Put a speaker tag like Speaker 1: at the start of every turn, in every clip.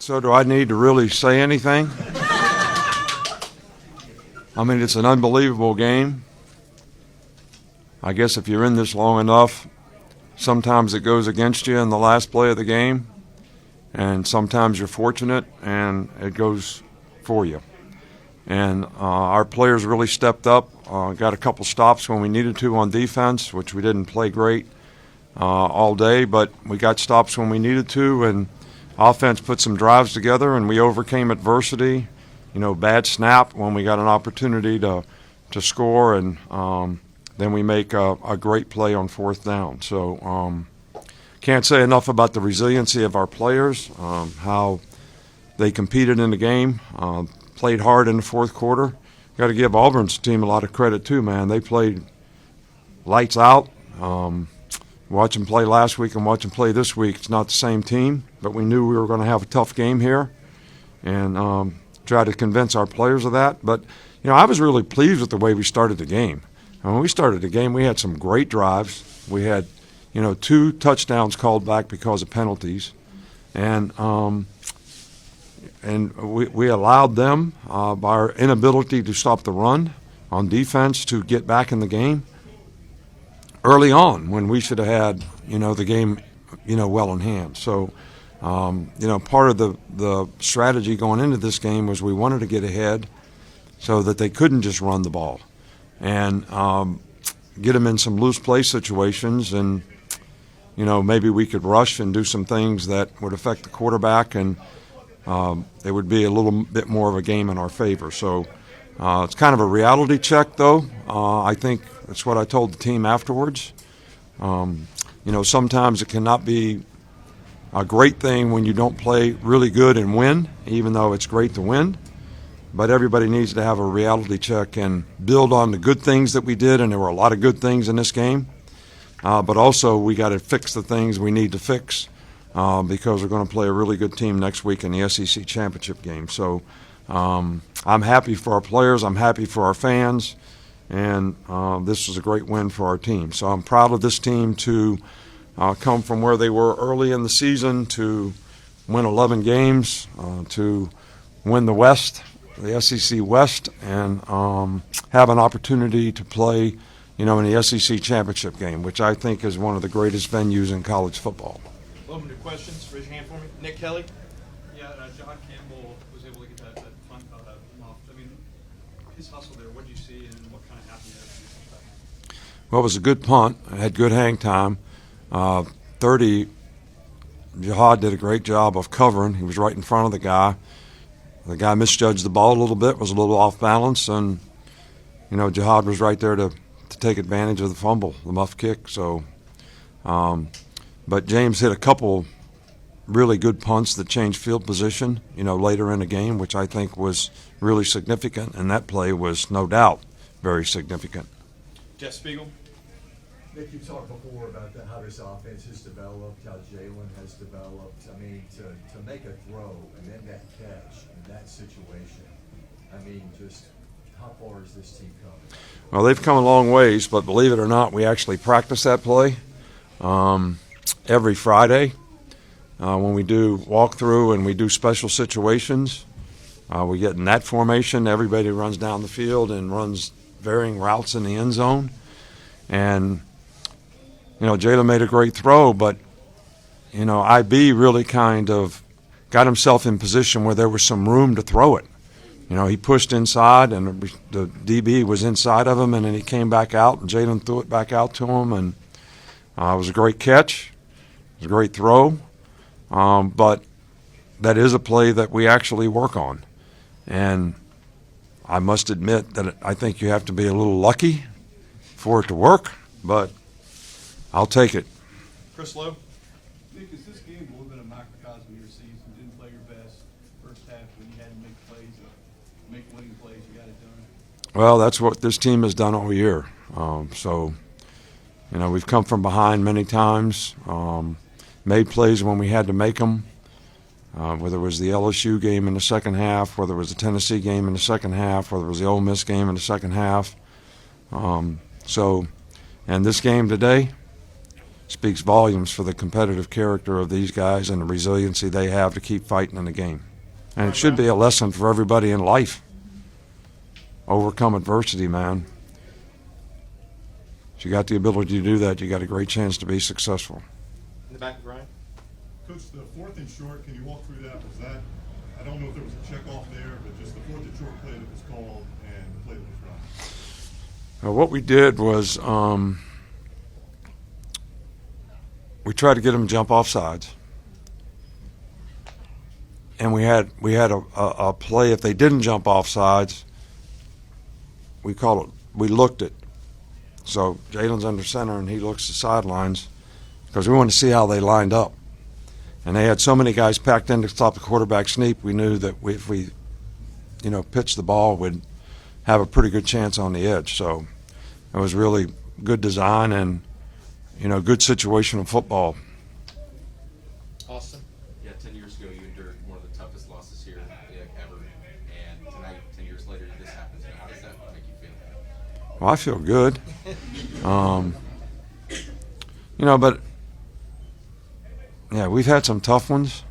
Speaker 1: So do I need to really say anything? I mean, it's an unbelievable game. I guess if you're in this long enough, sometimes it goes against you in the last play of the game, and sometimes you're fortunate and it goes for you. And our players really stepped up, got a couple stops when we needed to on defense, which we didn't play great all day, but we got stops when we needed to, and offense put some drives together, and we overcame adversity. Bad snap when we got an opportunity to score, and then we make a great play on fourth down. So can't say enough about the resiliency of our players, how they competed in the game, played hard in the fourth quarter. Got to give Auburn's team a lot of credit too, man. They played lights out. Watch them play last week and watch them play this week. It's not the same team, but we knew we were going to have a tough game here, and try to convince our players of that. But, I was really pleased with the way we started the game. And when we started the game, we had some great drives. We had, 2 touchdowns called back because of penalties. And we allowed them, by our inability to stop the run on defense, to get back in the game early on when we should have had, the game, well in hand. So, part of the strategy going into this game was we wanted to get ahead so that they couldn't just run the ball and get them in some loose play situations, and maybe we could rush and do some things that would affect the quarterback, and it would be a little bit more of a game in our favor. So it's kind of a reality check, though. I think that's what I told the team afterwards. Sometimes it cannot be a great thing when you don't play really good and win, even though it's great to win. But everybody needs to have a reality check and build on the good things that we did, and there were a lot of good things in this game. But also we got to fix the things we need to fix because we're going to play a really good team next week in the SEC championship game. So I'm happy for our players. I'm happy for our fans. And this was a great win for our team. So I'm proud of this team to come from where they were early in the season to win 11 games, to win the West, the SEC West, and have an opportunity to play, in the SEC championship game, which I think is one of the greatest venues in college football.
Speaker 2: Open to questions. Raise your hand for me. Nick Kelly.
Speaker 3: Yeah, John Campbell was able to get that punt off. I mean, his hustle there, what did you see and what kind of happened there?
Speaker 1: Well, it was a good punt. It had good hang time. 30, Jihad did a great job of covering. He was right in front of the guy. The guy misjudged the ball a little bit, was a little off balance, and, Jihad was right there to take advantage of the fumble, the muff kick. So, but James hit a couple really good punts that changed field position, later in the game, which I think was really significant, and that play was no doubt very significant.
Speaker 2: Jeff Spiegel.
Speaker 4: Nick, you talked before about how this offense has developed, how Jalen has developed. I mean, to make a throw and then that catch in that situation, I mean, just how far has this team come?
Speaker 1: Well, they've come a long ways, but believe it or not, we actually practice that play every Friday when we do walkthrough and we do special situations. We get in that formation. Everybody runs down the field and runs varying routes in the end zone. And, Jalen made a great throw, but, IB really kind of got himself in position where there was some room to throw it. He pushed inside, and the DB was inside of him, and then he came back out, and Jalen threw it back out to him, and it was a great catch. It was a great throw. But that is a play that we actually work on. And I must admit that I think you have to be a little lucky for it to work, but I'll take it.
Speaker 2: Chris Lowe.
Speaker 3: Nick, is this game a little bit of microcosm of your season? Didn't play your best first half when you had to make plays, make winning plays. You got it done.
Speaker 1: Well, that's what this team has done all year. We've come from behind many times, made plays when we had to make them, whether it was the LSU game in the second half, whether it was the Tennessee game in the second half, whether it was the Ole Miss game in the second half. And this game today, speaks volumes for the competitive character of these guys and the resiliency they have to keep fighting in the game. And it should be a lesson for everybody in life. Overcome adversity, man. If you got the ability to do that, you got a great chance to be successful.
Speaker 2: In the back, Ryan.
Speaker 5: Coach, the 4th and short, can you walk through that? Was that, I don't know if there was a check off there, but just the 4th and short play that was called and the play that was run?
Speaker 1: What we did was we tried to get them to jump off sides. And we had a play, if they didn't jump off sides, we looked it. So Jalen's under center and he looks to sidelines because we wanted to see how they lined up. And they had so many guys packed in to stop the quarterback sneak, we knew that if we pitched the ball, we'd have a pretty good chance on the edge. So it was really good design and, good situational football.
Speaker 2: Austin.
Speaker 6: Yeah, 10 years ago, you endured one of the toughest losses here ever, and tonight, 10 years later, this happens. How does that make you feel?
Speaker 1: Well, I feel good. But yeah, we've had some tough ones,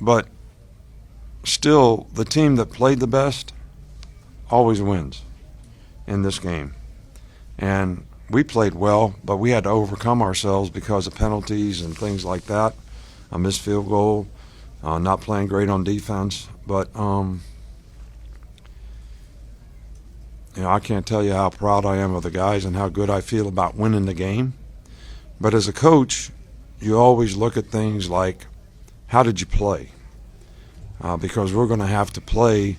Speaker 1: but still, the team that played the best always wins in this game. And we played well, but we had to overcome ourselves because of penalties and things like that. A missed field goal, not playing great on defense. But, I can't tell you how proud I am of the guys and how good I feel about winning the game. But as a coach, you always look at things like, how did you play? Because we're going to have to play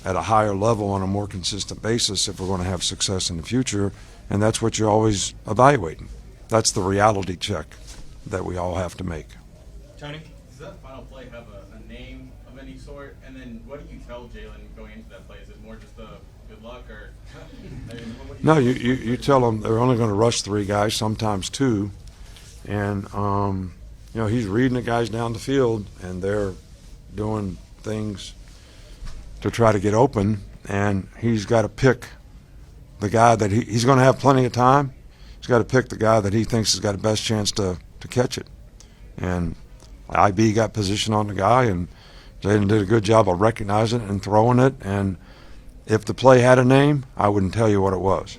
Speaker 1: at a higher level on a more consistent basis if we're going to have success in the future, and that's what you're always evaluating. That's the reality check that we all have to make.
Speaker 2: Tony.
Speaker 7: Does that final play have a name of any sort? And then what do you tell Jalen going into that play? Is it more just a good luck or?
Speaker 1: No, you tell them they're only going to rush 3 guys, sometimes 2, and he's reading the guys down the field, and they're doing things to try to get open, and he's got to pick the guy that he's going to have plenty of time. He's got to pick the guy that he thinks has got the best chance to catch it. And IB got position on the guy, and Jaden did a good job of recognizing it and throwing it. And if the play had a name, I wouldn't tell you what it was.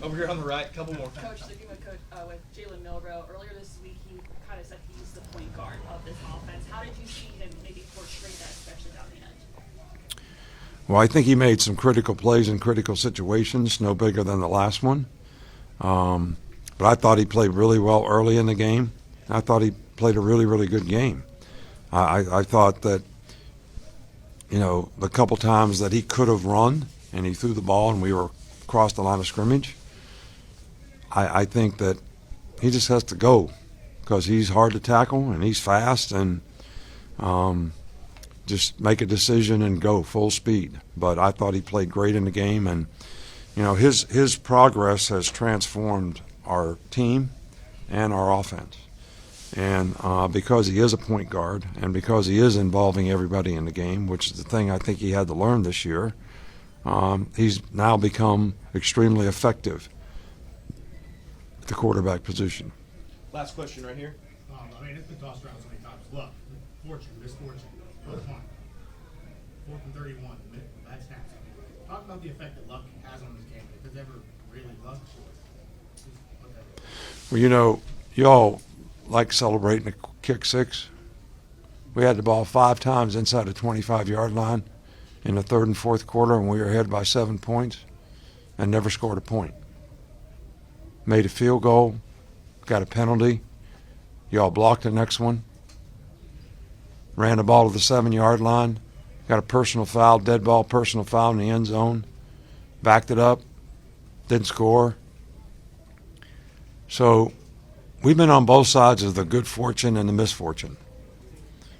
Speaker 2: Over here on the right, couple more.
Speaker 8: Coach, sticking with Jalen Milroe, earlier this week he kind of said he's the point guard of this offense. How did you see him maybe portray that, especially down the end?
Speaker 1: Well, I think he made some critical plays in critical situations, no bigger than the last one. But I thought he played really well early in the game. I thought he played a really, really good game. I thought that, the couple times that he could have run and he threw the ball and we were across the line of scrimmage, I think that he just has to go because he's hard to tackle and he's fast and just make a decision and go full speed. But I thought he played great in the game, and his progress has transformed our team and our offense. And because he is a point guard and because he is involving everybody in the game, which is the thing I think he had to learn this year, he's now become extremely effective at the quarterback position.
Speaker 2: Last question right here.
Speaker 9: It's been tossed around so many times. Luck, fortune, misfortune, both one. 4th and 31, bad snaps. Talk about the effect that luck has on this game. If it's ever really luck,
Speaker 1: Well, y'all like celebrating a kick 6. We had the ball 5 times inside the 25-yard line in the 3rd and 4th quarter, and we were ahead by 7 points and never scored a point. Made a field goal, got a penalty. Y'all blocked the next one. Ran the ball to the 7-yard line. Got a personal foul, dead ball, personal foul in the end zone. Backed it up. Didn't score. So we've been on both sides of the good fortune and the misfortune.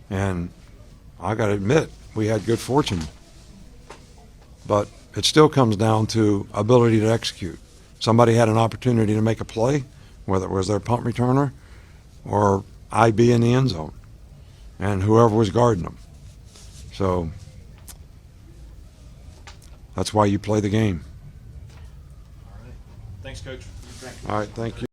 Speaker 1: And I got to admit, we had good fortune. But it still comes down to ability to execute. Somebody had an opportunity to make a play, whether it was their punt returner or IB in the end zone, and whoever was guarding them. So that's why you play the game.
Speaker 2: All right. Thanks, Coach.
Speaker 1: All right, thank you.